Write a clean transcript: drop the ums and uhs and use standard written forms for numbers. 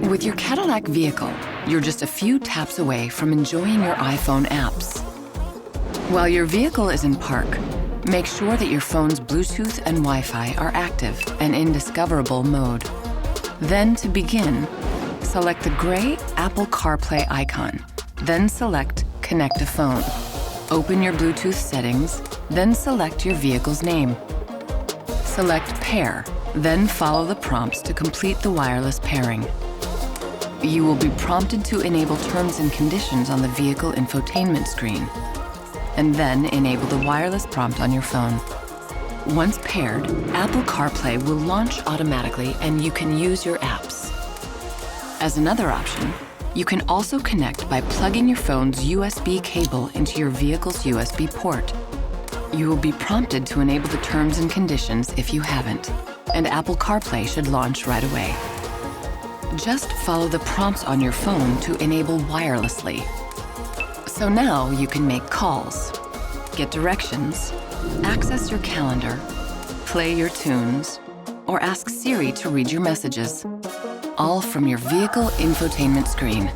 With your Cadillac vehicle, you're just a few taps away from enjoying your iPhone apps. While your vehicle is in park, make sure that your phone's Bluetooth and Wi-Fi are active and in discoverable mode. Then to begin, select the gray Apple CarPlay icon, then select Connect a Phone. Open your Bluetooth settings, then select your vehicle's name. Select Pair, then follow the prompts to complete the wireless pairing. You will be prompted to enable terms and conditions on the vehicle infotainment screen, and then enable the wireless prompt on your phone. Once paired, Apple CarPlay will launch automatically and you can use your apps. As another option, you can also connect by plugging your phone's USB cable into your vehicle's USB port. You will be prompted to enable the terms and conditions if you haven't, and Apple CarPlay should launch right away. Just follow the prompts on your phone to enable wirelessly. So now you can make calls, get directions, access your calendar, play your tunes, or ask Siri to read your messages, all from your vehicle infotainment screen.